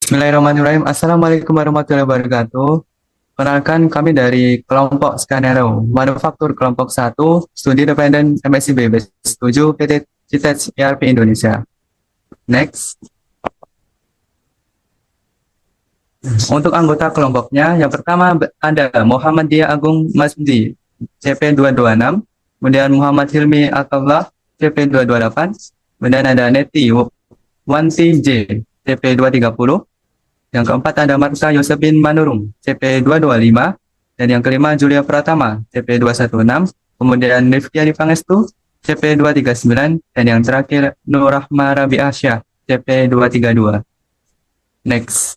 Bismillahirrahmanirrahim. Assalamualaikum warahmatullahi wabarakatuh. Perkenalkan kami dari kelompok Scanero, Manufaktur kelompok 1, Studi Independen MSIB Batch 7 PT Citex ERP Indonesia. Next. Untuk anggota kelompoknya, yang pertama ada Muhammad Dia Agung Masdi, CP226, kemudian Muhammad Hilmi Atallah, CP228, kemudian ada Neti Wanti J, CP230, yang keempat ada Marta Yosebin Manurung, CP225, dan yang kelima Julia Pratama, CP216, kemudian Rifki Pangestu, CP239, dan yang terakhir Nur Rahma Rabi Asyah, CP232. Next.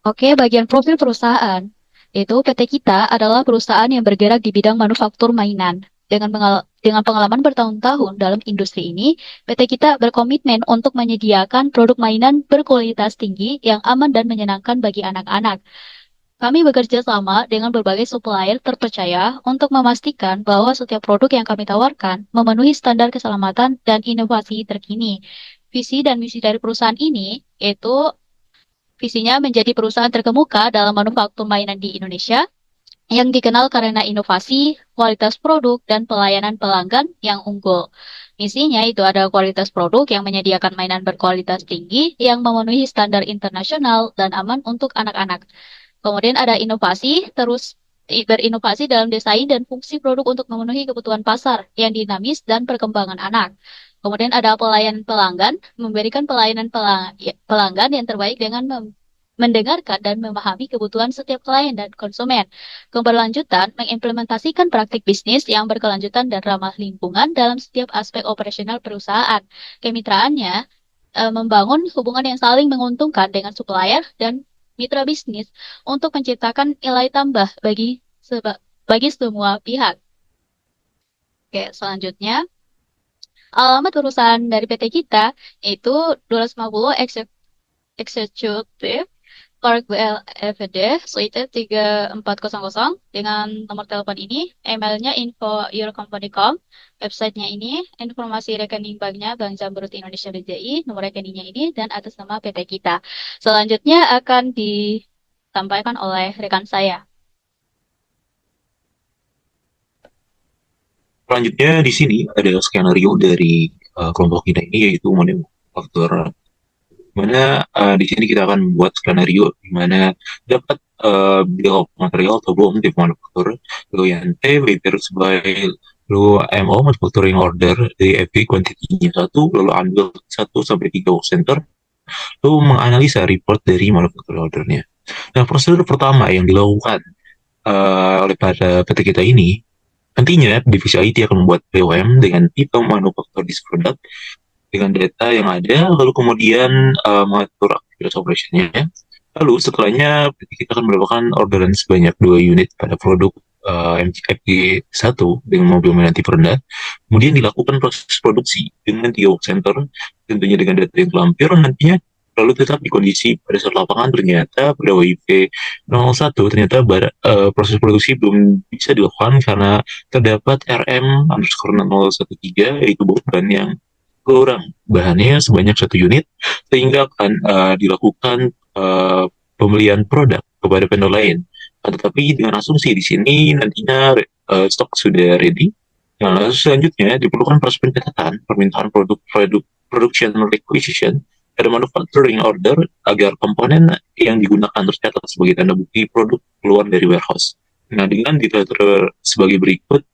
Oke, bagian profil perusahaan. Itu PT kita adalah perusahaan yang bergerak di bidang manufaktur mainan. Dengan pengalaman bertahun-tahun dalam industri ini, PT kita berkomitmen untuk menyediakan produk mainan berkualitas tinggi yang aman dan menyenangkan bagi anak-anak. Kami bekerja sama dengan berbagai supplier terpercaya untuk memastikan bahwa setiap produk yang kami tawarkan memenuhi standar keselamatan dan inovasi terkini. Visi dan misi dari perusahaan ini yaitu visinya menjadi perusahaan terkemuka dalam manufaktur mainan di Indonesia yang dikenal karena inovasi, kualitas produk, dan pelayanan pelanggan yang unggul. Misinya itu ada kualitas produk yang menyediakan mainan berkualitas tinggi yang memenuhi standar internasional dan aman untuk anak-anak. Kemudian ada inovasi, terus berinovasi dalam desain dan fungsi produk untuk memenuhi kebutuhan pasar yang dinamis dan perkembangan anak. Kemudian ada pelayanan pelanggan, memberikan pelayanan pelanggan yang terbaik dengan mendengarkan dan memahami kebutuhan setiap klien dan konsumen. Keberlanjutan, mengimplementasikan praktik bisnis yang berkelanjutan dan ramah lingkungan dalam setiap aspek operasional perusahaan. Kemitraannya, membangun hubungan yang saling menguntungkan dengan supplier dan mitra bisnis untuk menciptakan nilai tambah bagi semua pihak. Oke, selanjutnya, alamat perusahaan dari PT kita yaitu 250 Executive Park BL FD, Suite 3400 dengan nomor telepon ini, emailnya info yourcompany.com, websitenya ini, informasi rekening banknya Bank Jamrut Indonesia BJI, nomor rekeningnya ini, dan atas nama PT kita. Selanjutnya akan disampaikan oleh rekan saya. Selanjutnya di sini ada skenario dari kelompok kita ini yaitu manufaktur. Mana di sini kita akan membuat skenario di mana dapat bill of material atau belum di manufaktur lalu yang T waivers by lalu MO manufacturing order dari FB quantity-nya 1 lalu ambil 1 sampai 3 work center lalu menganalisa report dari manufacturing ordernya. Nah, prosedur pertama yang dilakukan oleh pada PT kita ini nantinya divisi IT akan membuat POM dengan tipe manufaktur di produk dengan data yang ada, lalu kemudian mengatur aktivitas operationnya. Lalu setelahnya kita akan mendapatkan orderan sebanyak 2 unit pada produk MCFG1 dengan mobil mainan tipe rendah. Kemudian dilakukan proses produksi dengan 3 work center, tentunya dengan data yang terlampir nantinya. Lalu tetap di kondisi pada saat lapangan ternyata pada WIP 01 ternyata proses produksi belum bisa dilakukan karena terdapat RM_013 yaitu bahan yang kurang bahannya sebanyak 1 unit sehingga akan dilakukan pembelian produk kepada vendor lain. Tetapi dengan asumsi di sini nantinya stok sudah ready. Nah, selanjutnya diperlukan proses pencatatan permintaan production requisition pada manufacturing order agar komponen yang digunakan tercatat sebagai tanda bukti produk keluar dari warehouse. Nah, dengan detail sebagai berikut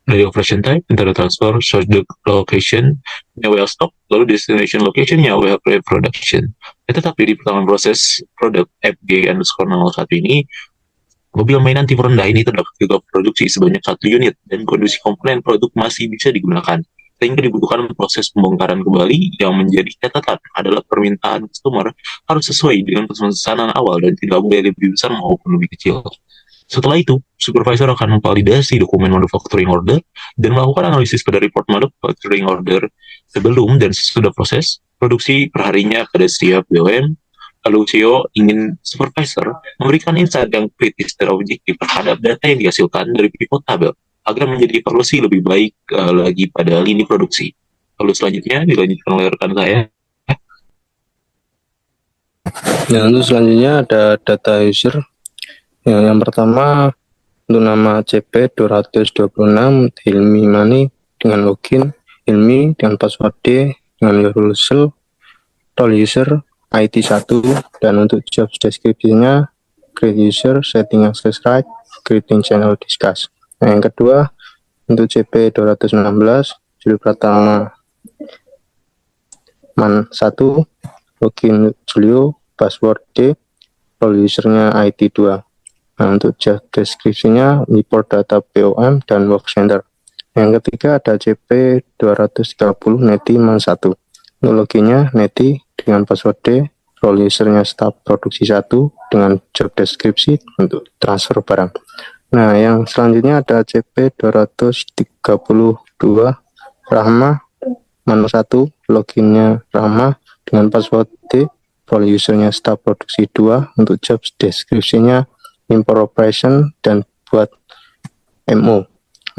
dari operation type, internal transfer, source location, WL stock, lalu destination location-nya WL production. Tetapi di pertambahan proses produk FG_01 ini, mobil mainan tipe rendah ini terdapat gagal produksi sebanyak 1 unit dan kondisi komponen produk masih bisa digunakan. Sehingga dibutuhkan proses pembongkaran kembali yang menjadi catatan adalah permintaan customer harus sesuai dengan pesanan awal dan tidak boleh lebih besar maupun lebih kecil. Setelah itu, supervisor akan memvalidasi dokumen manufacturing order dan melakukan analisis pada report manufacturing order sebelum dan sesudah proses produksi perharinya pada setiap BOM. Lalu CEO ingin supervisor memberikan insight yang kritis dan objektif terhadap data yang dihasilkan dari pivot table agar menjadi evaluasi lebih baik lagi pada lini produksi. Lalu selanjutnya dilanjutkan oleh rekan saya. Nah, untuk selanjutnya ada data user. Yang pertama untuk nama CP226 Hilmi Mani dengan login Hilmi dengan password D dengan role user IT1, dan untuk job description-nya create user, setting access right, creating channel discuss. Nah, yang kedua untuk CP216 Julio Pratama Man 1 login Julio, password D, role usernya IT2. Nah, untuk job description-nya import data POM dan work center. Yang ketiga ada CP230 Neti Man 1. Untuk loginnya Neti dengan password D, role usernya staff produksi 1 dengan job deskripsi untuk transfer barang. Nah, yang selanjutnya ada CP232 Rahma Man 1, loginnya Rahma dengan password D, role usernya staff produksi 2 untuk job deskripsinya import operation dan buat MO.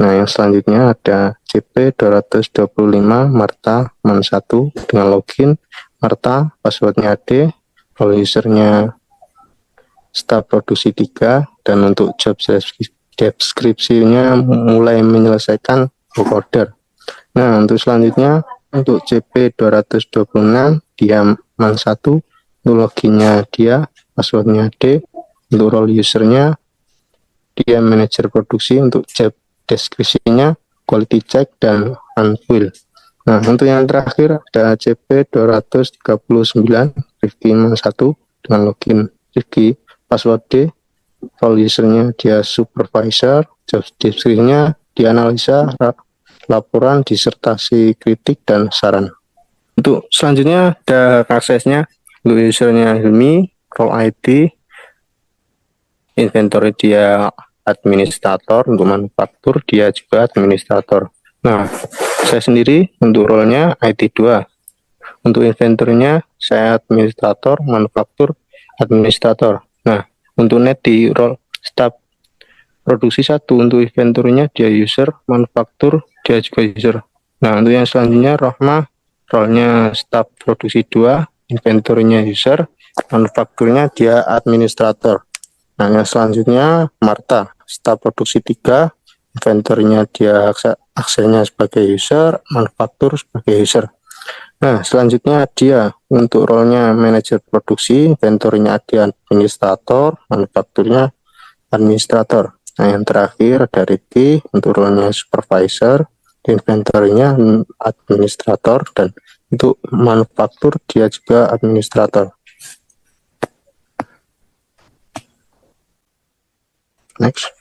Nah, yang selanjutnya ada CP225 Marta Man 1 dengan login Marta, passwordnya D, role usernya staff produksi 3, dan untuk job deskripsinya mulai menyelesaikan work order. Nah, untuk selanjutnya untuk CP226 dia Man 1, untuk loginnya dia, passwordnya D, untuk role usernya dia manajer produksi, untuk job deskripsinya quality check dan unfill. Nah, untuk yang terakhir ada CP239 Rifki Man 1 dengan login Rifki, password D, role usernya dia supervisor, job deskripsinya dianalisa, laporan, disertasi kritik dan saran. Untuk selanjutnya ada aksesnya, untuk usernya Hilmi, role ID, inventory dia administrator, untuk manufaktur dia juga administrator. Nah, saya sendiri untuk role-nya IT2. Untuk inventory-nya saya administrator, manufaktur, administrator. Nah, untuk net di role staff produksi 1, untuk inventory-nya dia user, manufaktur dia juga user. Nah, untuk yang selanjutnya Rohmah, role-nya staff produksi 2, inventory-nya user, manufakturnya dia administrator. Nah, yang selanjutnya Marta, staf produksi 3, inventory-nya dia aksesnya sebagai user, manufaktur sebagai user. Nah, selanjutnya dia untuk role-nya manajer produksi, inventory-nya dia administrator, manufakturnya administrator. Nah, yang terakhir ada Ricky untuk role-nya supervisor, inventory-nya administrator, dan untuk manufaktur dia juga administrator. Next.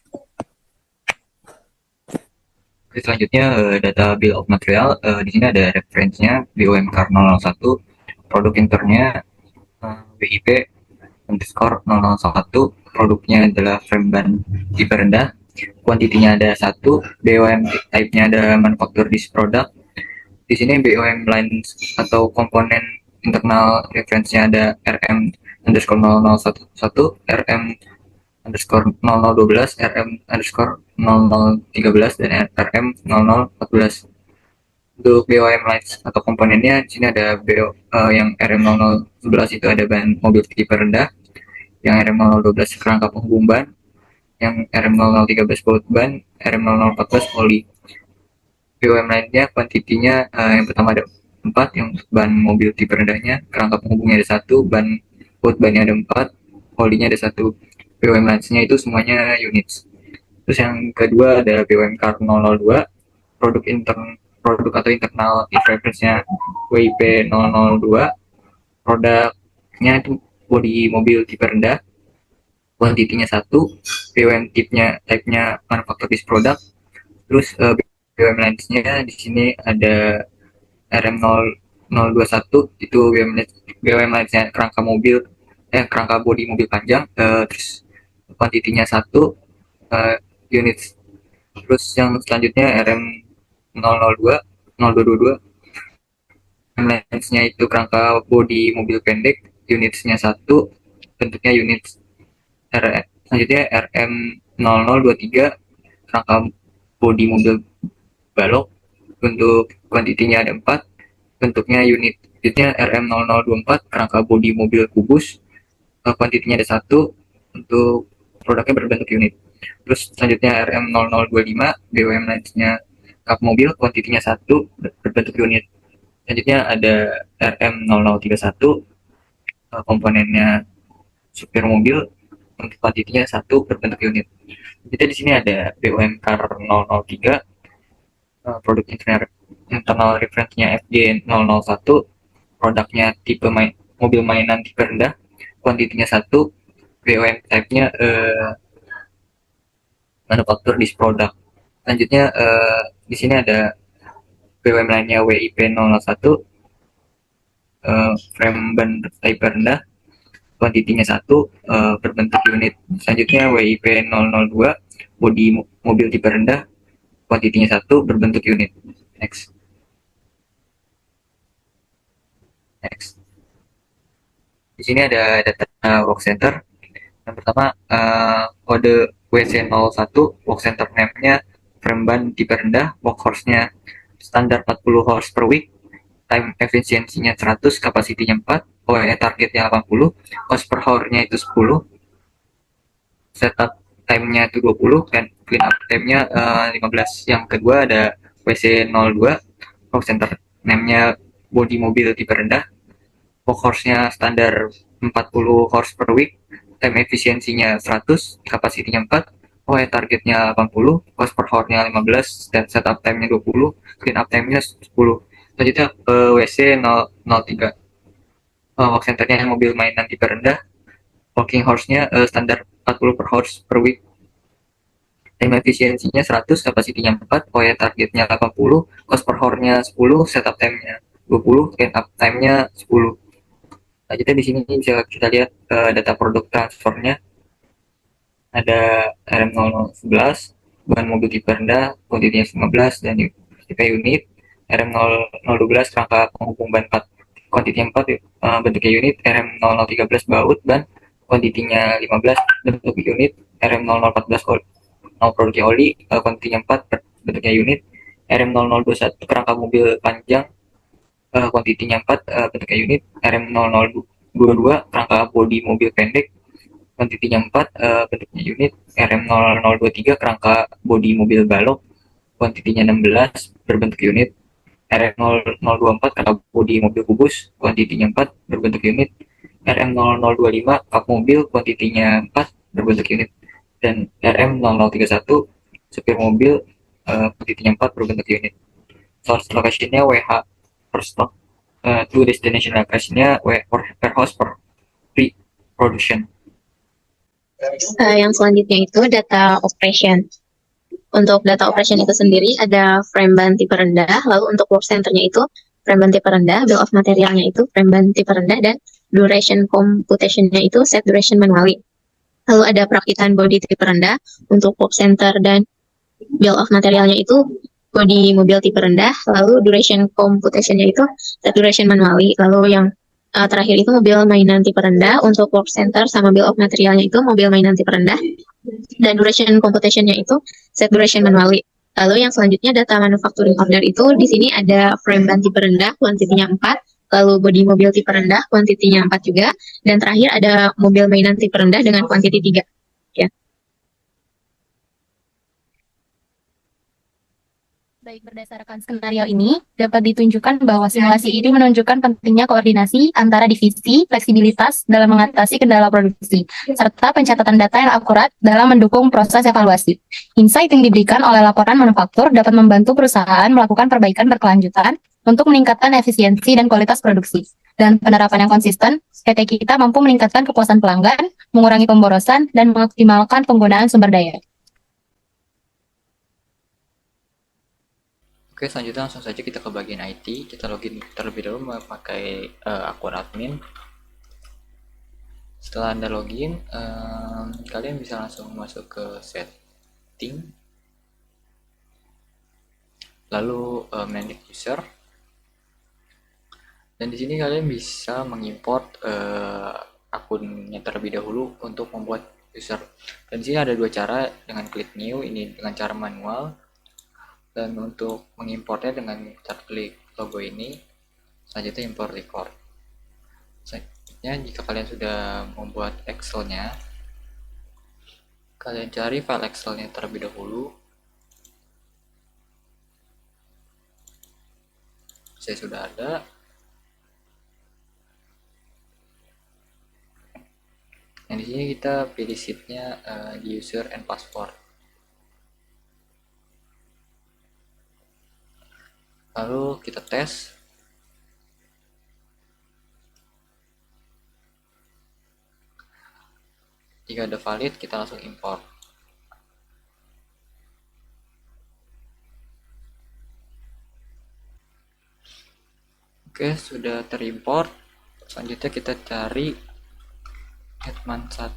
Oke, selanjutnya data bill of material. Di sini ada referensinya BOM-CAR 001, produk internnya WIP underscore 001, produknya adalah frame ban tipe rendah, kuantitinya ada 1, BOM type-nya ada manufacture this product. Di sini BOM lines atau komponen internal referensinya ada RM underscore 0011, RM underscore 0012, RM underscore 0013, dan RM 0014. Untuk BOM lines atau komponennya di sini ada yang RM 0011 itu ada ban mobil tipe rendah, yang RM 0012 kerangka penghubung ban, yang RM 0013 baut ban, RM 0014 oli. BOM lainnya kuantitinya yang pertama ada 4, yang ban mobil tipe rendahnya, kerangka penghubungnya ada 1, ban baut bannya ada 4, olinya ada 1. BOM lainnya itu semuanya units. Terus yang kedua ada BOM-CAR 002, produk atau internal reference-nya WIP 002, produknya itu bodi mobil tipe rendah, kuantitinya 1, BOM type-nya manufacture this product. Terus BOM lines-nya di sini ada RM 021, itu BOM lines-nya kerangka bodi mobil panjang, terus kuantitinya 1 units. Terus yang selanjutnya RM 002, 0222, lines-nya itu kerangka bodi mobil pendek, unitsnya 1, bentuknya units. Selanjutnya RM 0023, kerangka bodi mobil balok, untuk kuantitinya ada 4, bentuknya unitnya RM 0024, kerangka bodi mobil kubus, kuantitinya ada satu, untuk produknya berbentuk unit. Terus selanjutnya RM0025 BOM nya kap mobil, kuantitinya satu, berbentuk unit. Selanjutnya ada RM0031 komponennya supir mobil, untuk kuantitinya satu, berbentuk unit. Jadi di sini ada BOM Car 003, produk internal reference-nya FJ001, produknya tipe mobil mainan tipe rendah, kuantitinya satu, BOM type-nya manufaktur dis product. Selanjutnya di sini ada BOM lainnya WIP001, frame ban type rendah, kuantitinya satu, berbentuk unit. Selanjutnya WIP002, bodi mobil tipe rendah, kuantitinya satu, berbentuk unit. Next. Di sini ada data work center. Yang pertama, kode WC01, work center name-nya frame ban tipe rendah, workhorse-nya standar 40 horse per week, time efisiensinya 100, kapasitinya 4, OEE targetnya 80, cost per hour-nya itu 10, setup time-nya itu 20, dan clean up time-nya 15. Yang kedua ada WC02, work center name-nya body mobil tipe rendah, workhorse-nya standar 40 horse per week, time efisiensinya 100, kapasitinya 4, OE targetnya 80, cost per hour-nya 15, dan setup time-nya 20, clean up time-nya 10. Selanjutnya WC003, work center-nya mobil mainan tipe rendah, working horse-nya standar 40 per horse per week, time efisiensinya 100, kapasitinya 4, OE targetnya 80, cost per hour-nya 10, setup time-nya 20, clean up time-nya 10. Selanjutnya di sini bisa kita lihat data produk transfernya. Ada RM0011, bahan mobil tipe rendah, kuantitinya 15, dan tipe unit. RM0012, rangka penghubung ban 4, kuantitinya 4, bentuknya unit. RM0013, baut ban, kuantitinya 15, bentuk unit. RM0014, produknya oli, kuantitinya 4, bentuknya unit. RM0021, kerangka mobil panjang, kuantitinya 4, bentuknya unit. RM0022, kerangka bodi mobil pendek, kuantitinya 4, bentuknya unit. RM0023, kerangka bodi mobil balok, kuantitinya 16, berbentuk unit. RM0024, kerangka bodi mobil kubus, kuantitinya 4, berbentuk unit. RM0025, kap mobil, kuantitinya 4, berbentuk unit. Dan RM0031, supir mobil, kuantitinya 4, berbentuk unit. Source location-nya WH per stock, to destination location-nya warehouse per pre-production. Yang selanjutnya itu data operation. Untuk data operation itu sendiri ada frame ban tipe rendah, lalu untuk work center-nya itu frame ban tipe rendah, bill of materialnya itu frame ban tipe rendah, dan duration computation-nya itu set duration manually. Lalu ada perakitan body tipe rendah, untuk work center dan bill of materialnya itu body mobil tipe rendah, lalu duration computation-nya itu set duration manually. Lalu yang terakhir itu mobil mainan tipe rendah, untuk work center sama bill of materialnya itu mobil mainan tipe rendah, dan duration computation-nya itu set duration manually. Lalu yang selanjutnya data manufacturing order itu di sini ada frame ban tipe rendah, kuantitinya 4, lalu body mobil tipe rendah, kuantitinya 4 juga, dan terakhir ada mobil mainan tipe rendah dengan kuantiti 3. Ya. Baik, berdasarkan skenario ini, dapat ditunjukkan bahwa simulasi ini menunjukkan pentingnya koordinasi antara divisi, fleksibilitas dalam mengatasi kendala produksi, serta pencatatan data yang akurat dalam mendukung proses evaluasi. Insight yang diberikan oleh laporan manufaktur dapat membantu perusahaan melakukan perbaikan berkelanjutan untuk meningkatkan efisiensi dan kualitas produksi. Dan penerapan yang konsisten, PT kita mampu meningkatkan kepuasan pelanggan, mengurangi pemborosan, dan mengoptimalkan penggunaan sumber daya. Oke, selanjutnya langsung saja kita ke bagian IT. Kita login terlebih dahulu memakai akun admin. Setelah Anda login, kalian bisa langsung masuk ke setting, lalu manage user. Dan di sini kalian bisa mengimport akunnya terlebih dahulu untuk membuat user. Dan di sini ada dua cara, dengan klik new, ini dengan cara manual. Dan untuk mengimportnya dengan cara klik logo ini, selanjutnya import record. Selanjutnya, jika kalian sudah membuat Excel-nya, kalian cari file Excel-nya terlebih dahulu. Saya sudah ada. Yang di sini kita pilih sheet-nya di user and password. Lalu kita tes. Jika ada valid, kita langsung import. Oke, sudah terimport. Selanjutnya kita cari Hetman 1.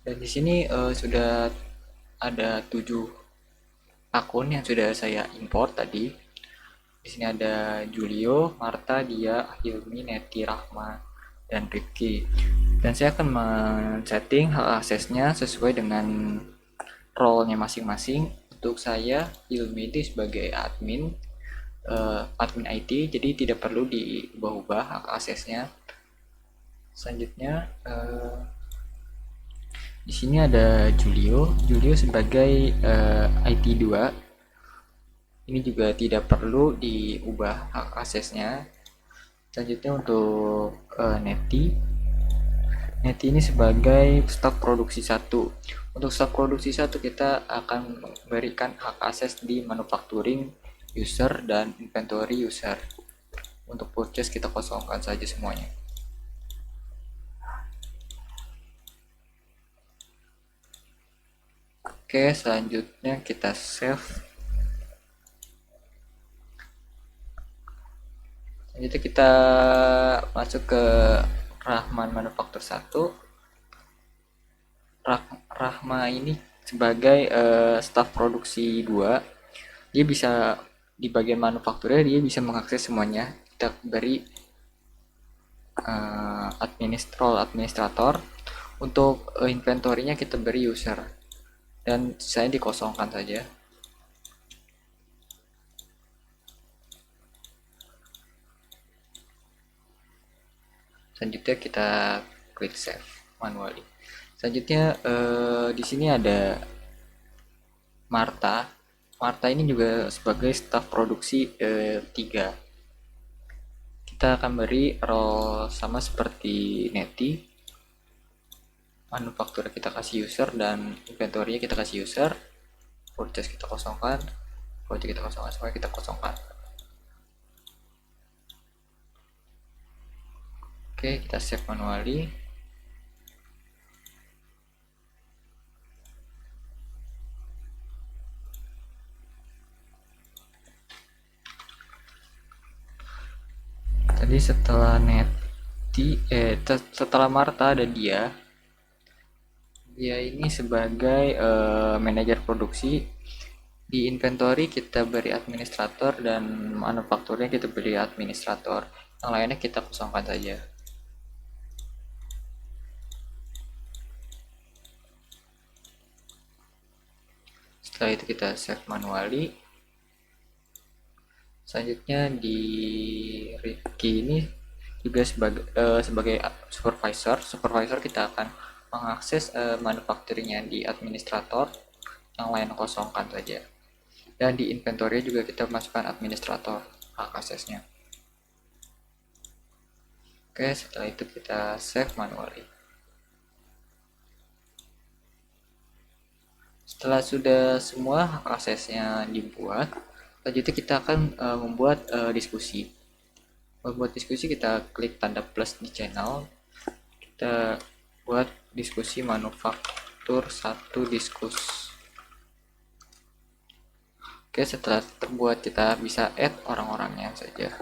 Dan di sini sudah ada 7 akun yang sudah saya import tadi. Di sini ada Julio, Marta, Dia, Hilmi, Neti, Rahma, dan Rifki. Dan saya akan men-setting hak aksesnya sesuai dengan role-nya masing-masing. Untuk saya, Hilmi itu sebagai admin, admin IT, jadi tidak perlu diubah-ubah hak aksesnya. Selanjutnya, di sini ada Julio sebagai IT 2. Ini juga tidak perlu diubah hak aksesnya. Selanjutnya untuk Neti ini sebagai staf produksi 1. Untuk staf produksi 1 kita akan memberikan hak akses di manufacturing user dan inventory user. Untuk purchase kita kosongkan saja semuanya. Oke, selanjutnya kita save. Selanjutnya kita masuk ke Rahman Manufaktur 1. Rahma ini sebagai staf produksi 2. Dia bisa di bagian manufakturnya dia bisa mengakses semuanya. Kita beri administrator. Untuk inventory-nya kita beri user. Dan saya dikosongkan saja. Selanjutnya kita klik save manually. Selanjutnya di sini ada Marta. Marta ini juga sebagai staf produksi 3. Kita akan beri role sama seperti Neti. Manufaktur kita kasih user dan inventory kita kasih user. Purchase kita kosongkan. Project kita kosongkan, semua kita kosongkan. Oke, kita save manually. Tadi setelah setelah Marta ada Dia ini sebagai manajer produksi. Di inventory kita beri administrator dan manufakturnya kita beri administrator. Yang lainnya kita kosongkan saja. Setelah itu kita save manually. Selanjutnya di Rifki ini juga sebagai supervisor kita akan mengakses manufacturing-nya di administrator. Yang lain kosongkan saja. Dan di inventory juga kita masukkan administrator hak aksesnya. Oke, setelah itu kita save manually. Setelah sudah semua hak aksesnya dibuat, selanjutnya kita akan membuat diskusi. Membuat diskusi kita klik tanda plus di channel. Kita buat diskusi manufaktur 1 diskus. Oke, setelah terbuat kita bisa add orang-orangnya saja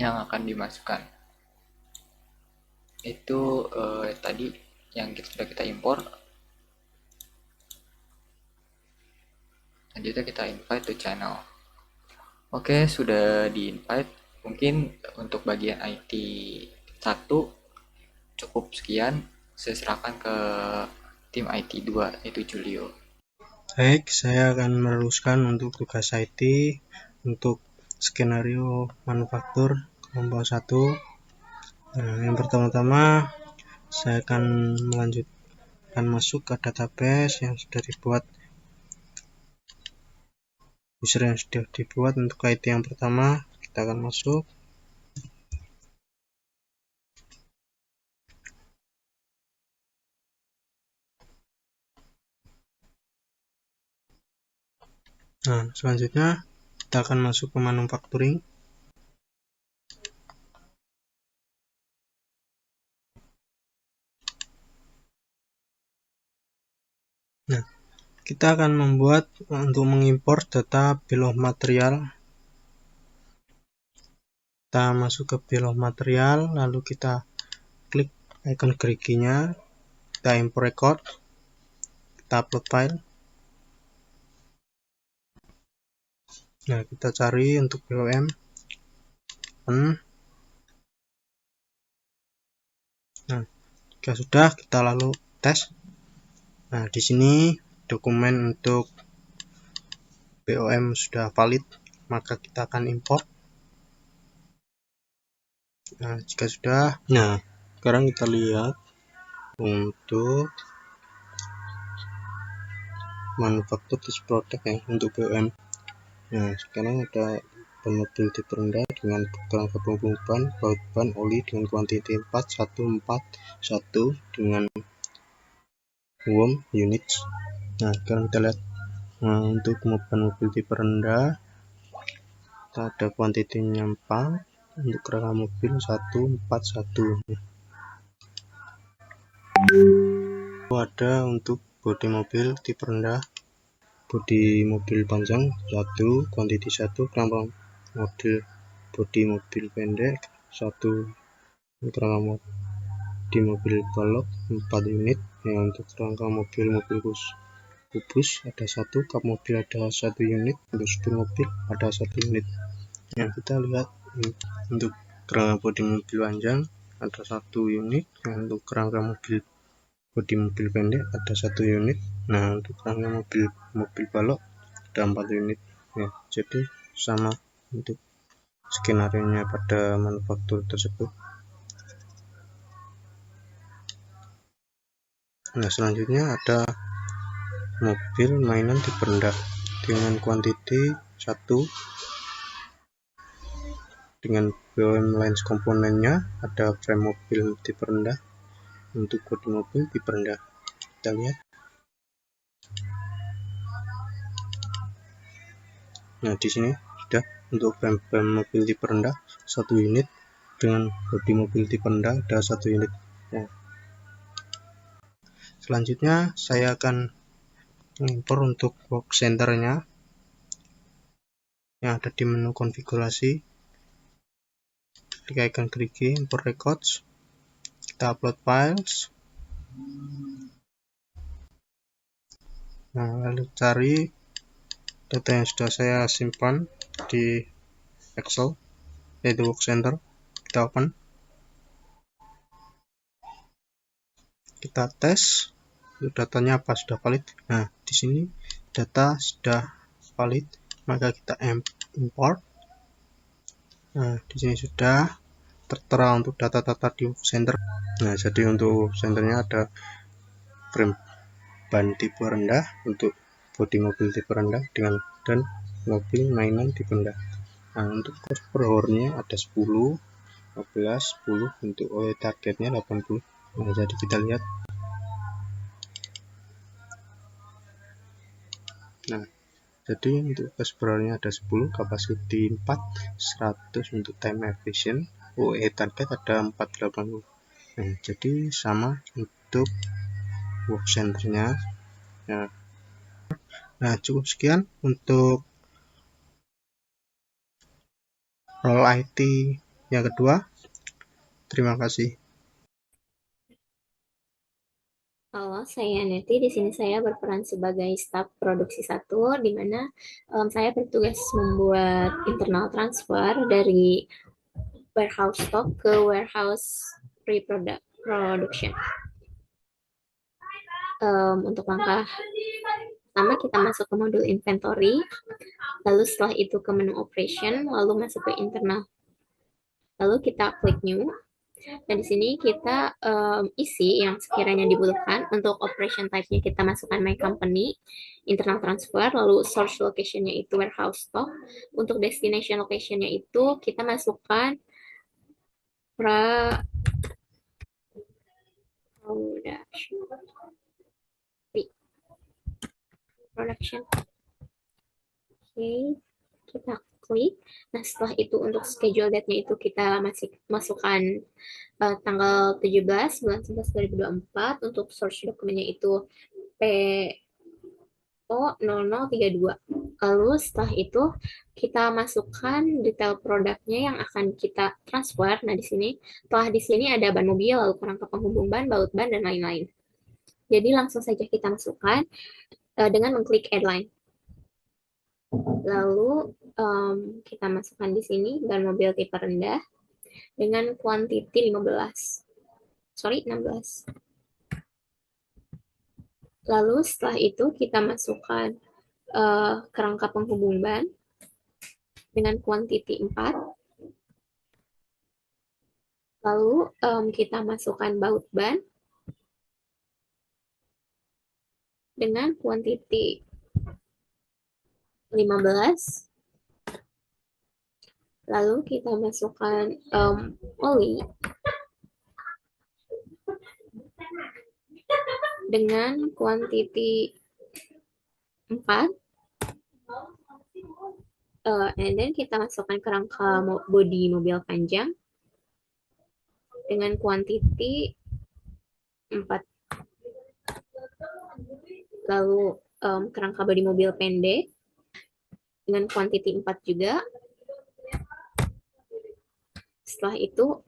yang akan dimasukkan. Itu tadi yang sudah kita import. Selanjutnya kita invite to channel. Oke, sudah di invite. Mungkin untuk bagian IT 1 cukup sekian. Saya serahkan ke tim IT 2 yaitu Julio. Baik, saya akan meneruskan untuk tugas IT untuk skenario manufaktur kelompok 1. Nah, yang pertama-tama saya akan melanjutkan masuk ke database yang sudah dibuat, user yang sudah dibuat untuk IT yang pertama. Kita akan masuk. Nah, selanjutnya kita akan masuk ke manufacturing. Nah, kita akan membuat untuk mengimpor data bill of material. Kita masuk ke bill of material, lalu kita klik icon gerigi-nya, kita import record, kita upload file. Nah, kita cari untuk BOM. Nah, jika sudah, kita lalu tes. Nah, di sini dokumen untuk BOM sudah valid, maka kita akan import. Nah, jika sudah, nah sekarang kita lihat untuk manufaktur this product ya, untuk BOM. Nah, sekarang ada mobil tipe rendah dengan kerangka penghubung ban, baut ban, oli dengan kuantiti 4141 dengan warm units. Nah, sekarang kita lihat untuk mobil tipe rendah, kita ada kuantitinya 4, untuk kerangka mobil 141. Ada untuk bodi mobil tipe rendah, bodi mobil panjang 1, kuantiti 1, kerangka model bodi mobil pendek 1, kerangka di mobil balok 4 unit. Yang untuk kerangka mobil kubus ada 1, kap mobil ada 1 unit, untuk supir mobil ada 1 unit. Yang kita lihat untuk kerangka bodi mobil panjang ada 1 unit, yang untuk kerangka bodi mobil pendek ada 1 unit. Nah, untuk kerangka mobil balok ada 4 unit. Ya, jadi sama untuk skenario-nya pada manufaktur tersebut. Nah, selanjutnya ada mobil mainan tipe rendah dengan kuantiti 1, dengan BOM lines komponennya ada frame mobil tipe rendah, untuk bodi mobil tipe rendah. Kita lihat. Nah, di sini sudah untuk frame mobil tipe rendah 1 unit, dengan bodi mobil tipe rendah ada 1 unit. Nah, selanjutnya saya akan mengimpor untuk work center-nya yang ada di menu konfigurasi. Klik icon gerigi, import records, kita upload files. Nah, lalu cari data yang sudah saya simpan di Excel, yaitu work center. Kita open, kita tes untuk datanya apa sudah valid. Nah, di sini data sudah valid, maka kita import. Nah, di sini sudah tertera untuk data-data di work center. Nah, jadi untuk centernya ada frame ban tipe rendah, untuk bodi mobil tipe rendah dan mobil mainan tipe rendah. Nah, untuk cost per hour-nya ada 10, 15, 10, untuk OE targetnya 80. Nah, jadi kita lihat. Nah, jadi untuk cost per hour-nya ada 10, capacity 4, 100 untuk time efficient, OE target ada 480. Nah, jadi sama untuk work center-nya. Nah, cukup sekian untuk role IT yang kedua. Terima kasih. Halo, saya Neti. Di sini saya berperan sebagai staf produksi 1, di mana saya bertugas membuat internal transfer dari warehouse stock ke warehouse pre-production. Untuk langkah pertama kita masuk ke modul inventory, lalu setelah itu ke menu operation, lalu masuk ke internal. Lalu kita klik new. Dan di sini kita isi yang sekiranya dibutuhkan. Untuk operation type-nya kita masukkan my company, internal transfer, lalu source location-nya itu warehouse stock. Untuk destination location-nya itu kita masukkan production. Oke, kita klik. Nah, setelah itu untuk schedule date-nya itu kita masukkan tanggal 17 bulan 11 2024. Untuk source dokumennya itu PO0032. Lalu setelah itu kita masukkan detail produknya yang akan kita transfer. Nah, di sini ada ban mobil, lalu kerangka penghubung ban, baut ban, dan lain-lain. Jadi langsung saja kita masukkan dengan mengklik add line. Lalu kita masukkan di sini ban mobil tipe rendah dengan kuantiti 16. Lalu setelah itu kita masukkan kerangka penghubung ban dengan kuantiti 4. Lalu kita masukkan baut ban dengan kuantiti 15. Lalu kita masukkan oli dengan kuantiti 4. And then kita masukkan kerangka bodi mobil panjang dengan kuantiti 4. Lalu kerangka bodi mobil pendek dengan kuantiti 4 juga. Setelah itu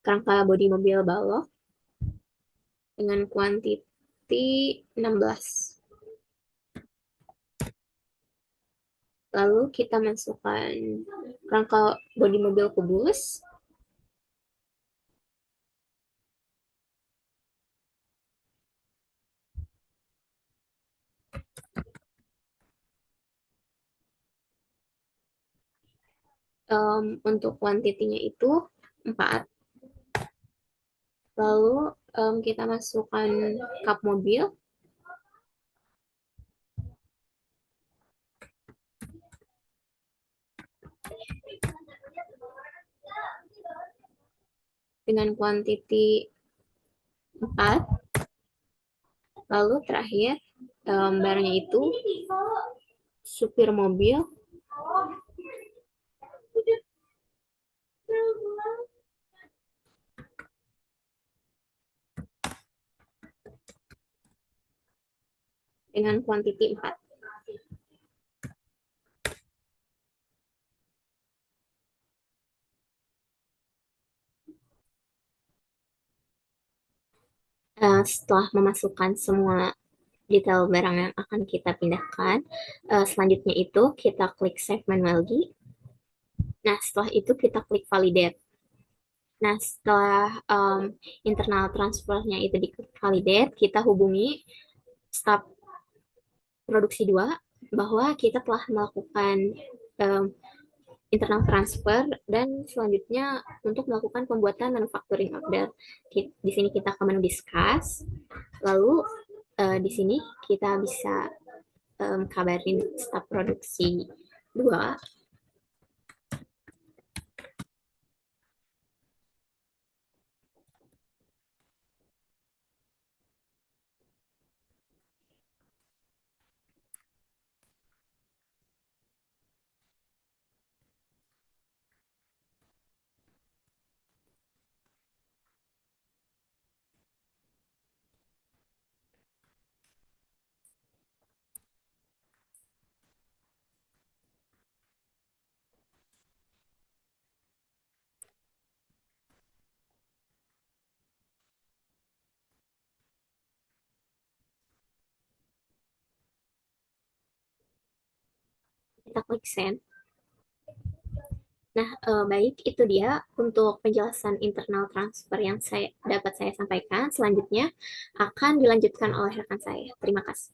kerangka bodi mobil balok dengan kuantiti 16. Lalu kita masukkan kerangka bodi mobil kubus untuk kuantitinya itu 4. Lalu kita masukkan kap mobil dengan kuantiti 4. Lalu terakhir barangnya itu supir mobil dengan kuantiti 4. Setelah memasukkan semua detail barang yang akan kita pindahkan, selanjutnya itu kita klik save manually. Nah, setelah itu kita klik validate. Nah, setelah internal transfernya itu di validate, kita hubungi staf produksi 2 bahwa kita telah melakukan internal transfer dan selanjutnya untuk melakukan pembuatan manufacturing order. Di sini kita ke menu discuss, lalu di sini kita bisa kabarin staf produksi 2 kita klik send. Nah, baik, itu dia untuk penjelasan internal transfer yang dapat saya sampaikan. Selanjutnya akan dilanjutkan oleh rekan saya. Terima kasih.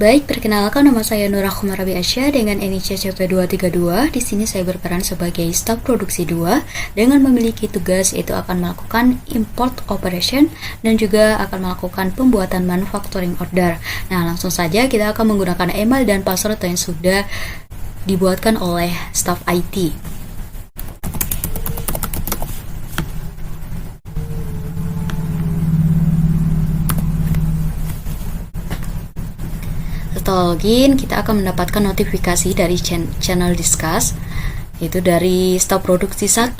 Baik, perkenalkan nama saya Nurah Khomarabi Asya dengan NIC CP232. Di sini saya berperan sebagai staf produksi 2 dengan memiliki tugas yaitu akan melakukan import operation dan juga akan melakukan pembuatan manufacturing order. Nah, langsung saja kita akan menggunakan email dan password yang sudah dibuatkan oleh staf IT. Setelah login, kita akan mendapatkan notifikasi dari channel discuss, yaitu dari staf produksi 1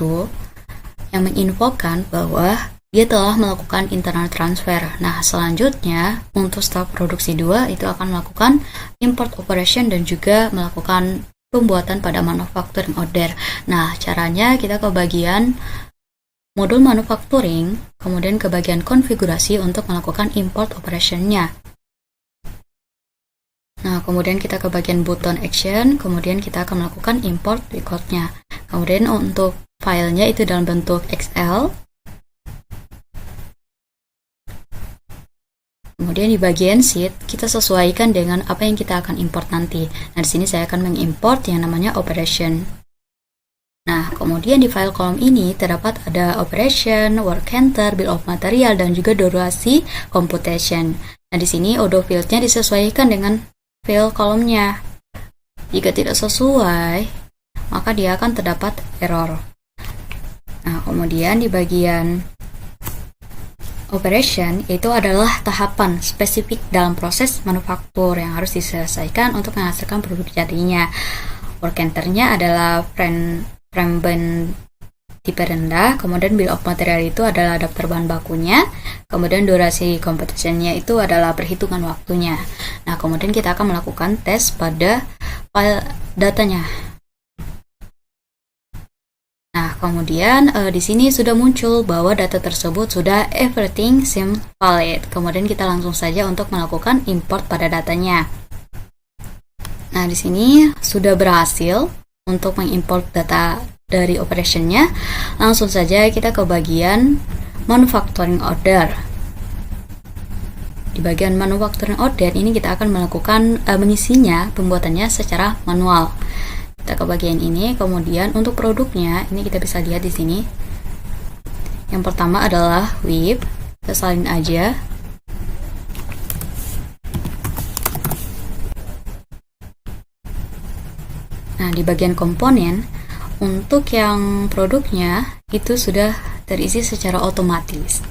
yang menginfokan bahwa dia telah melakukan internal transfer. Nah, selanjutnya untuk staf produksi 2 itu akan melakukan import operation dan juga melakukan pembuatan pada manufacturing order. Nah, caranya kita ke bagian modul manufacturing, kemudian ke bagian konfigurasi untuk melakukan import operation-nya. Nah, kemudian kita ke bagian button action, kemudian kita akan melakukan import record-nya. Kemudian untuk filenya itu dalam bentuk Excel. Kemudian di bagian sheet, kita sesuaikan dengan apa yang kita akan import nanti. Nah, di sini saya akan mengimport yang namanya operation. Nah, kemudian di file kolom ini terdapat ada operation, work enter, bill of material, dan juga durasi computation. Nah, di sini auto field-nya disesuaikan dengan file kolomnya. Jika tidak sesuai, maka dia akan terdapat error. Nah, kemudian di bagian operation itu adalah tahapan spesifik dalam proses manufaktur yang harus diselesaikan untuk menghasilkan produk jadinya. Work enter-nya adalah frame band tipe rendah, kemudian bill of material itu adalah daftar bahan bakunya, kemudian durasi competition-nya itu adalah perhitungan waktunya. Nah, kemudian kita akan melakukan tes pada file datanya. Nah, kemudian di sini sudah muncul bahwa data tersebut sudah everything seems valid. Kemudian kita langsung saja untuk melakukan import pada datanya. Nah, di sini sudah berhasil untuk mengimport data dari operation-nya. Langsung saja kita ke bagian manufacturing order. Di bagian manufacturing order ini kita akan melakukan mengisinya, pembuatannya secara manual. Kita ke bagian ini, kemudian untuk produknya ini kita bisa lihat di sini. Yang pertama adalah whip. Kita salin aja. Nah, di bagian komponen, untuk yang produknya itu sudah terisi secara otomatis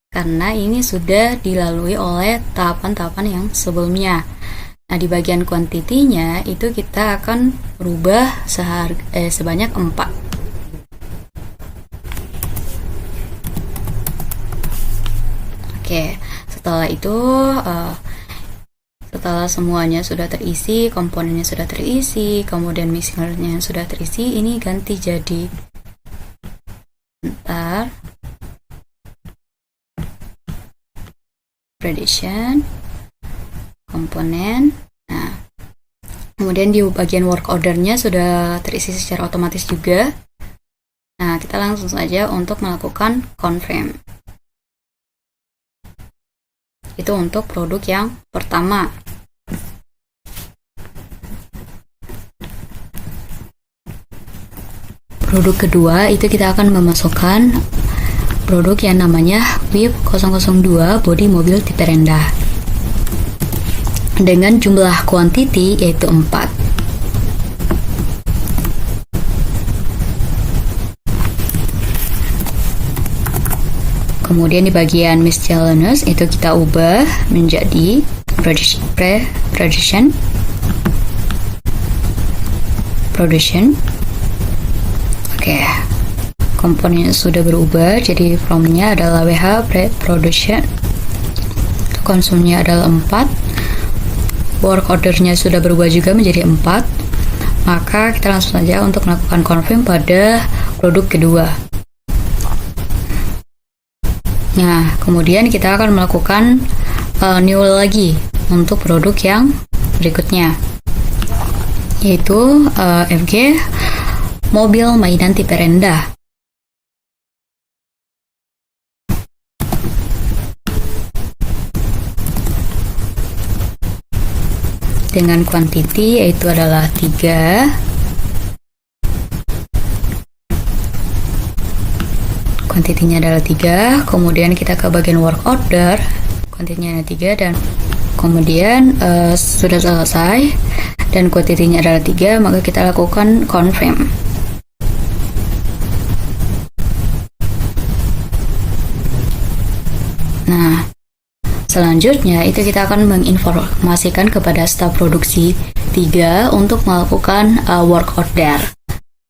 karena ini sudah dilalui oleh tahapan-tahapan yang sebelumnya. Nah, di bagian kuantitinya itu kita akan rubah sebanyak 4. Oke, setelah itu setelah semuanya sudah terisi, komponennya sudah terisi, kemudian mixernya sudah terisi, ini ganti jadi prediction komponen. Nah, kemudian di bagian work ordernya sudah terisi secara otomatis juga. Nah, kita langsung saja untuk melakukan confirm. Itu untuk produk yang pertama. Produk kedua itu kita akan memasukkan produk yang namanya WIP 002 bodi mobil tipe rendah dengan jumlah quantity yaitu 4. Kemudian di bagian miscellaneous itu kita ubah menjadi production. Oke. Komponennya sudah berubah, jadi from-nya adalah WH production. Konsumnya adalah 4. Work order-nya sudah berubah juga menjadi 4. Maka kita langsung saja untuk melakukan confirm pada produk kedua. Nah, kemudian kita akan melakukan new lagi untuk produk yang berikutnya. yaitu FG mobil mainan tipe rendah. Dengan quantity yaitu adalah 3. Kuantitinya adalah 3. Kemudian kita ke bagian work order. Kuantitinya ada 3 dan kemudian sudah selesai dan kuantitinya adalah 3, maka kita lakukan confirm. Nah, selanjutnya itu kita akan menginformasikan kepada staf produksi 3 untuk melakukan work order.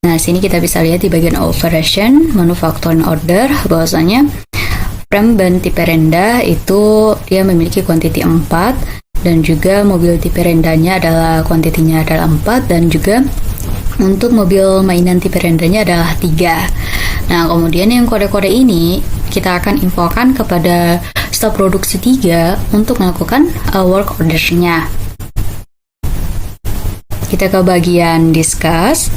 Nah, sini kita bisa lihat di bagian operation manufacturing order bahwasanya frame ban tipe rendah itu dia memiliki kuantiti 4 dan juga mobil tipe rendahnya adalah kuantitinya adalah 4 dan juga untuk mobil mainan tipe rendahnya adalah 3. Nah, kemudian yang kode-kode ini kita akan infokan kepada staf produksi 3 untuk melakukan work order-nya. Kita ke bagian discuss.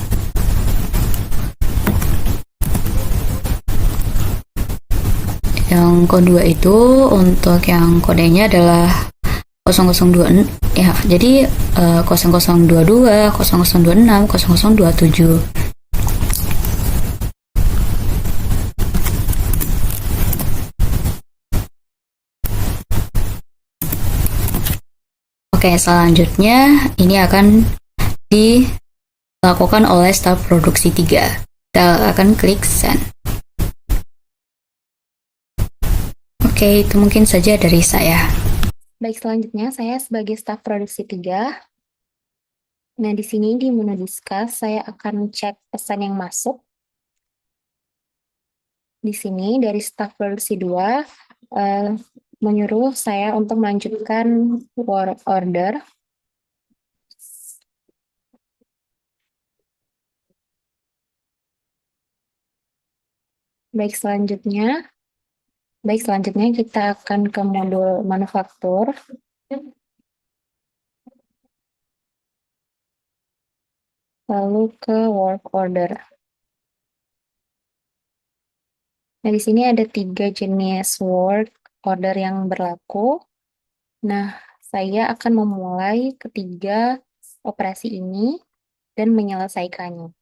Yang kedua itu untuk yang kodenya adalah 0026 ya. Jadi 0022, 0026, 0027. Oke, selanjutnya ini akan dilakukan oleh staf produksi 3. Kita akan klik send. Oke, itu mungkin saja dari saya. Baik, selanjutnya saya sebagai staf produksi 3. Nah, di sini di menu discuss saya akan cek pesan yang masuk. Di sini dari staf produksi 2 menyuruh saya untuk melanjutkan work order. Baik, selanjutnya kita akan ke modul manufaktur. Lalu ke work order. Nah, di sini ada 3 jenis work order yang berlaku. Nah, saya akan memulai ketiga operasi ini dan menyelesaikannya.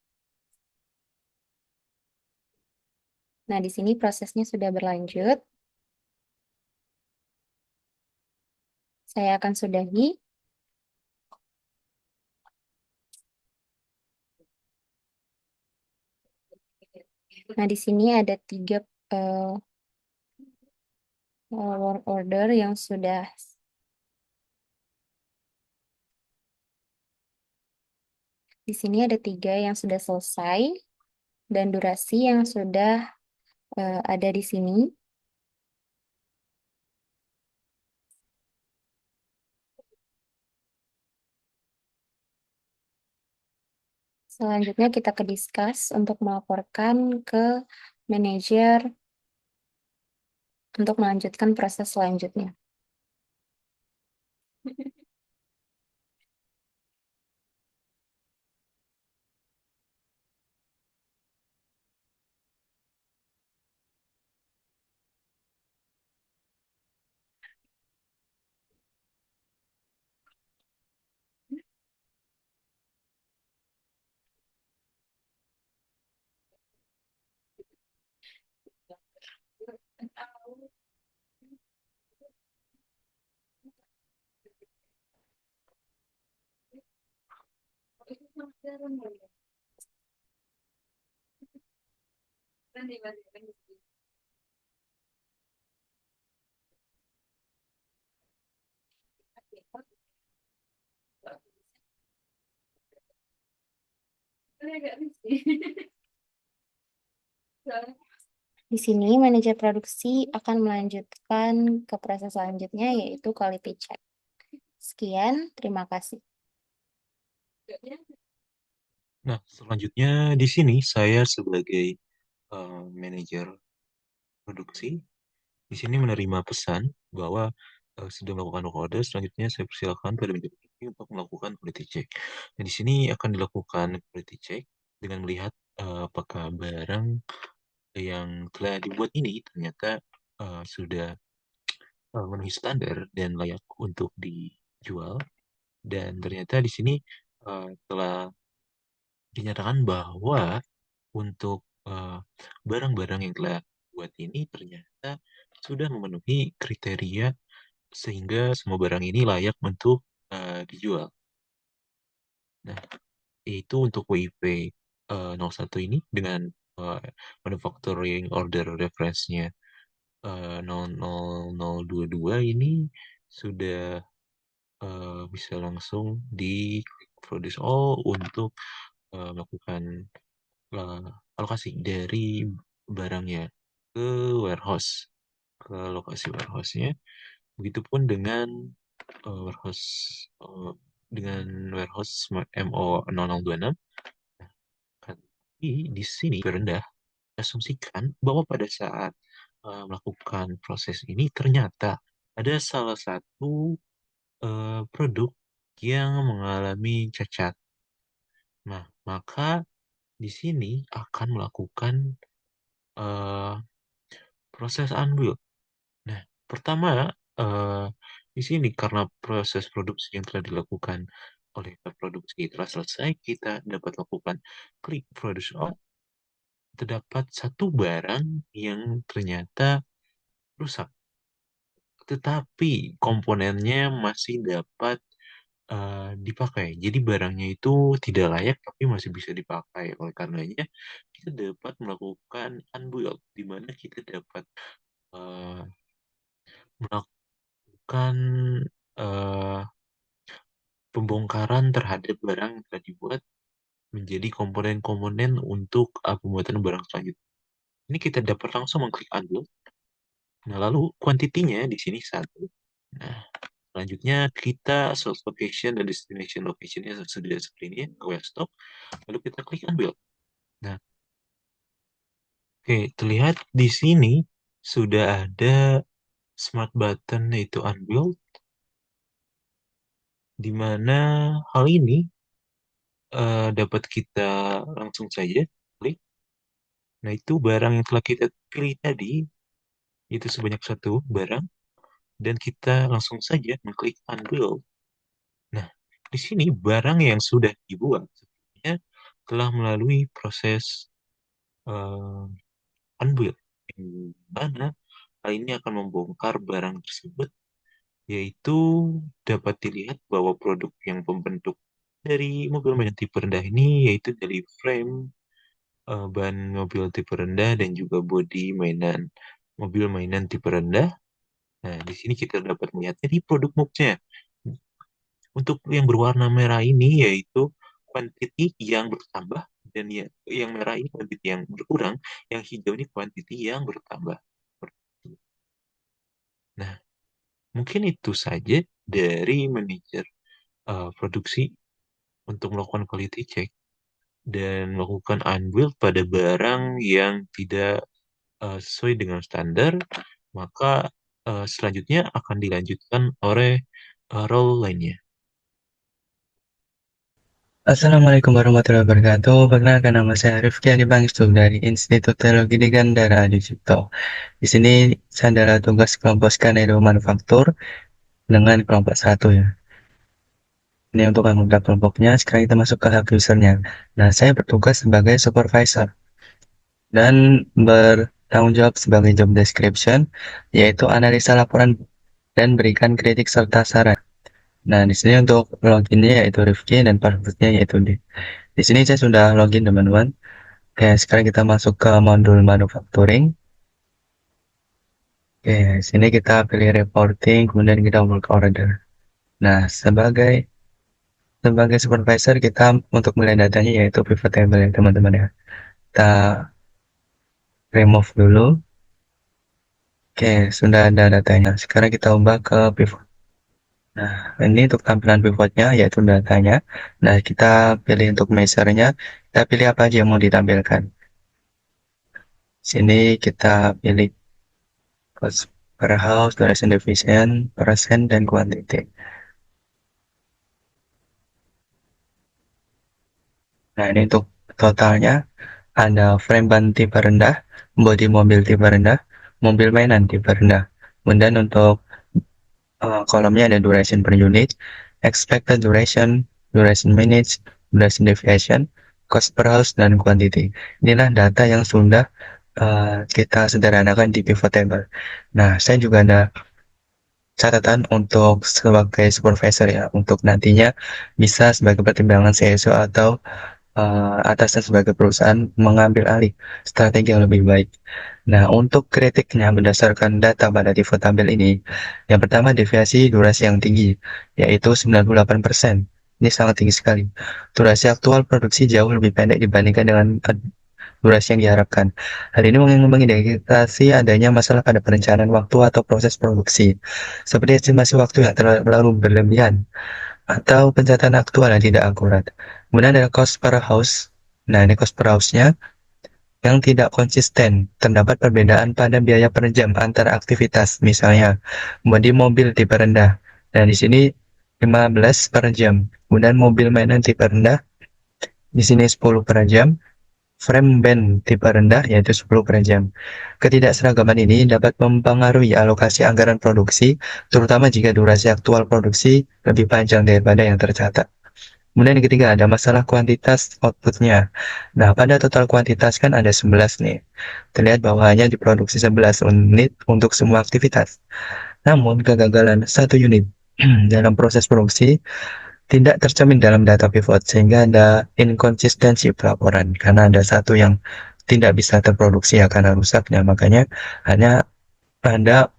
Nah, di sini prosesnya sudah berlanjut. Saya akan sudahi. Nah, di sini ada 3 work order yang sudah di sini ada 3 yang sudah selesai dan durasi yang sudah ada di sini. Selanjutnya kita ke discuss untuk melaporkan ke manajer untuk melanjutkan proses selanjutnya. Di sini manajer produksi akan melanjutkan ke proses selanjutnya yaitu quality check. Sekian, terima kasih. Nah, selanjutnya di sini saya sebagai manajer produksi di sini menerima pesan bahwa sudah melakukan work order. Selanjutnya saya persilakan pada manajer ini untuk melakukan quality check. Nah, di sini akan dilakukan quality check dengan melihat apakah barang yang telah dibuat ini ternyata sudah memenuhi standar dan layak untuk dijual. Dan ternyata di sini telah dinyatakan bahwa untuk barang-barang yang telah buat ini ternyata sudah memenuhi kriteria sehingga semua barang ini layak untuk dijual. Nah, yaitu untuk WIP 01 ini dengan manufacturing order reference-nya 00022 ini sudah bisa langsung di produce all untuk melakukan alokasi dari barangnya ke warehouse, ke lokasi warehouse-nya. Begitupun dengan warehouse MO0026. Tapi di sini rendah asumsikan bahwa pada saat melakukan proses ini ternyata ada salah satu produk yang mengalami cacat. Nah, maka di sini akan melakukan proses unbuild. Nah, pertama di sini karena proses produksi yang telah dilakukan oleh produksi telah selesai, kita dapat lakukan klik produce all. Terdapat satu barang yang ternyata rusak, tetapi komponennya masih dapat dipakai. Jadi barangnya itu tidak layak tapi masih bisa dipakai. Oleh karenanya kita dapat melakukan unbuild, di mana kita dapat melakukan pembongkaran terhadap barang yang telah dibuat menjadi komponen-komponen untuk pembuatan barang selanjutnya. Ini kita dapat langsung mengklik unbuild. Nah, lalu kuantitinya di sini 1. Nah, selanjutnya kita source location dan destination location-nya sudah seperti ini, aware stock. Lalu kita klik unbuild. Nah, oke, terlihat di sini sudah ada smart button yaitu unbuild, di mana hal ini dapat kita langsung saja klik. Nah, itu barang yang telah kita pilih tadi, itu sebanyak satu barang, dan kita langsung saja mengklik unbuild. Nah, di sini barang yang sudah dibuat sebenarnya telah melalui proses unbuild, yang mana hal ini akan membongkar barang tersebut, yaitu dapat dilihat bahwa produk yang pembentuk dari mobil mainan tipe rendah ini yaitu dari frame ban mobil tipe rendah dan juga bodi mainan mobil mainan tipe rendah. Nah, di sini kita dapat melihatnya di produk muknya. Untuk yang berwarna merah ini yaitu quantity yang bertambah, dan yang merah ini quantity yang berkurang, yang hijau ini quantity yang bertambah. Nah, mungkin itu saja dari manajer produksi untuk melakukan quality check dan melakukan unbuild pada barang yang tidak sesuai dengan standar. Maka selanjutnya akan dilanjutkan oleh role lainnya. Assalamualaikum warahmatullahi wabarakatuh. Perkenalkan, nama saya Rifki Adi Bangstu dari Institut Teknologi di Gandara Adi Cipto. Di sini saya adalah tugas kelompok skenario manufaktur dengan kelompok 1 ya. Ini untuk anggota kelompoknya. Sekarang kita masuk ke hak usernya. Nah, saya bertugas sebagai supervisor dan bertanggung jawab sebagai job description, yaitu analisa laporan dan berikan kritik serta saran. Nah, di sini untuk loginnya yaitu Rifki dan passwordnya yaitu D. Di sini saya sudah login teman-teman. Oke, sekarang kita masuk ke modul manufacturing. Oke, sini kita pilih reporting, kemudian kita work order. Nah, sebagai supervisor kita untuk melihat datanya yaitu pivot table ya teman-teman ya. Kita remove dulu. Oke, sudah ada datanya. Sekarang kita ubah ke pivot. Nah, ini untuk tampilan pivotnya yaitu datanya. Nah, kita pilih untuk measure-nya. Kita pilih apa aja yang mau ditampilkan. Sini kita pilih cost per house, duration division, percent, dan quantity. Nah, ini untuk totalnya ada frame ban tipe rendah, bodi mobil tipe rendah, mobil mainan tipe rendah. Kemudian untuk kolomnya ada duration per unit, expected duration, duration minutes, duration deviation, cost per house, dan quantity. Inilah data yang sudah kita sederhanakan di pivot table. Nah, saya juga ada catatan untuk sebagai supervisor ya, untuk nantinya bisa sebagai pertimbangan CSO atau atasan sebagai perusahaan mengambil alih strategi yang lebih baik. Nah, untuk kritiknya berdasarkan data pada pivot tabel ini, yang pertama deviasi durasi yang tinggi, yaitu 98%. Ini sangat tinggi sekali. Durasi aktual produksi jauh lebih pendek dibandingkan dengan durasi yang diharapkan. Hal ini mengindikasi adanya masalah pada perencanaan waktu atau proses produksi, seperti estimasi waktu yang terlalu berlebihan, atau pencatatan aktual yang tidak akurat. Kemudian ada cost per house. Nah, ini cost per house-nya yang tidak konsisten. Terdapat perbedaan pada biaya per jam antara aktivitas, misalnya bodi mobil tipe rendah. Dan di sini 15 per jam. Kemudian mobil mainan tipe rendah, di sini 10 per jam. Frame band tipe rendah yaitu 10 per jam. Ketidakseragaman ini dapat mempengaruhi alokasi anggaran produksi, terutama jika durasi aktual produksi lebih panjang daripada yang tercatat. Kemudian yang ketiga ada masalah kuantitas outputnya. Nah, pada total kuantitas kan ada 11 nih. Terlihat bahwa hanya diproduksi 11 unit untuk semua aktivitas. Namun kegagalan satu unit dalam proses produksi tidak tercermin dalam data pivot, sehingga ada inkonsistensi pelaporan karena ada satu yang tidak bisa terproduksi ya karena rusak. Nah, makanya hanya ada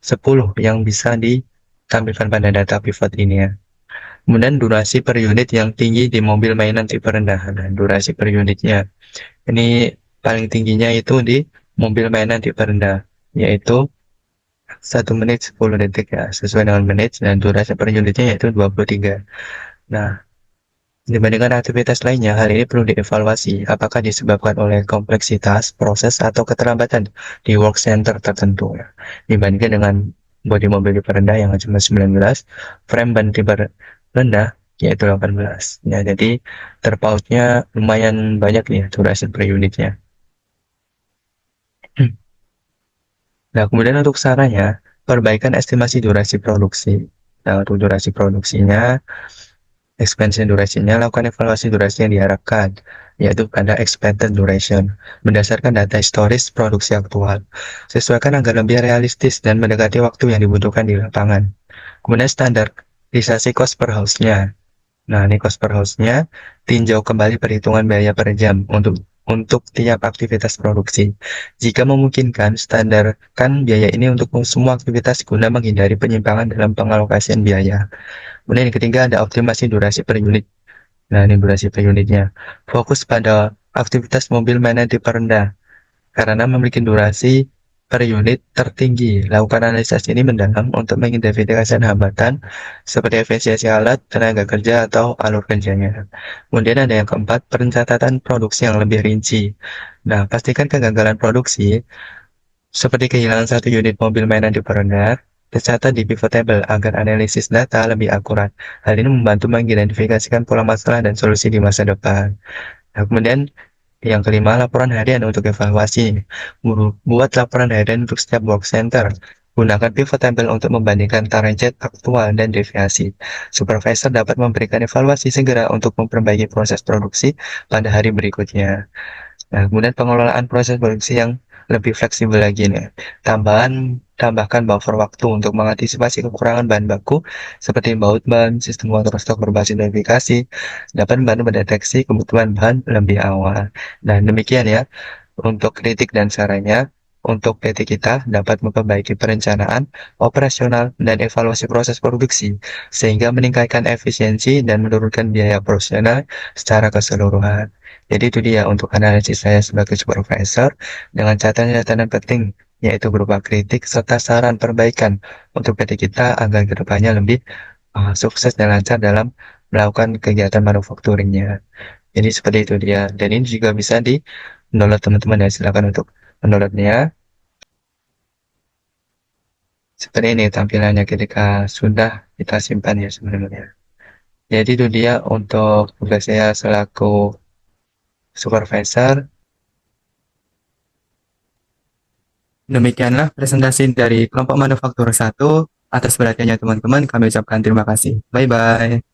10 yang bisa ditampilkan pada data pivot ini ya. Kemudian durasi per unit yang tinggi di mobil mainan tipe rendah. Nah, durasi per unitnya ini paling tingginya itu di mobil mainan tipe rendah, yaitu 1 menit 10 detik ya, sesuai dengan menit, dan durasi per unitnya yaitu 23. Nah, dibandingkan aktivitas lainnya, hal ini perlu dievaluasi apakah disebabkan oleh kompleksitas proses atau keterlambatan di work center tertentu ya. Dibandingkan dengan bodi mobil tipe rendah yang cuma 19, frame ban tipe rendah yaitu 18. Ya, jadi terpautnya lumayan banyak nih durasi per unitnya. Nah, kemudian untuk sarannya, perbaikan estimasi durasi produksi. Nah, untuk durasi produksinya, expansion durasinya, lakukan evaluasi durasi yang diharapkan, yaitu pada expected duration, berdasarkan data historis produksi aktual. Sesuaikan agar lebih realistis dan mendekati waktu yang dibutuhkan di lapangan. Kemudian standarisasi cost per house-nya. Nah, ini cost per house-nya, tinjau kembali perhitungan biaya per jam untuk tiap aktivitas produksi. Jika memungkinkan, standarkan biaya ini untuk semua aktivitas guna menghindari penyimpangan dalam pengalokasian biaya. Kemudian yang ketiga ada optimasi durasi per unit. Nah, ini durasi per unitnya. Fokus pada aktivitas mobil mainan tipe rendah karena memiliki durasi per unit tertinggi. Lakukan analisis ini mendalam untuk mengidentifikasi hambatan seperti efisiensi alat, tenaga kerja, atau alur kerjanya. Kemudian ada yang keempat, pencatatan produksi yang lebih rinci. Nah, pastikan kegagalan produksi seperti kehilangan satu unit mobil mainan tipe rendah tercatat di pivot table agar analisis data lebih akurat. Hal ini membantu mengidentifikasikan pola masalah dan solusi di masa depan. Nah, kemudian yang kelima, laporan harian untuk evaluasi. Buat laporan harian untuk setiap work center. Gunakan pivot table untuk membandingkan target aktual dan deviasi. Supervisor dapat memberikan evaluasi segera untuk memperbaiki proses produksi pada hari berikutnya. Nah, kemudian pengelolaan proses produksi yang lebih fleksibel lagi nih. Tambahkan buffer waktu untuk mengantisipasi kekurangan bahan baku seperti baut ban, sistem kontrol stok berbasis verifikasi, dapat membantu mendeteksi kebutuhan bahan lebih awal. Dan demikian ya, untuk kritik dan sarannya, untuk PT kita dapat memperbaiki perencanaan, operasional, dan evaluasi proses produksi, sehingga meningkatkan efisiensi dan menurunkan biaya operasional secara keseluruhan. Jadi itu dia untuk analisis saya sebagai supervisor dengan catatan-catatan penting, yaitu berupa kritik serta saran perbaikan untuk PT kita agar kedepannya lebih sukses dan lancar dalam melakukan kegiatan manufakturingnya. Jadi seperti itu dia. Dan ini juga bisa di-download teman-teman ya, silakan untuk mendownloadnya. Seperti ini tampilannya ketika sudah kita simpan ya sebenarnya. Jadi itu dia untuk tugas saya selaku supervisor. Demikianlah presentasi dari kelompok manufaktur 1. Atas perhatiannya teman-teman, kami ucapkan terima kasih. Bye-bye.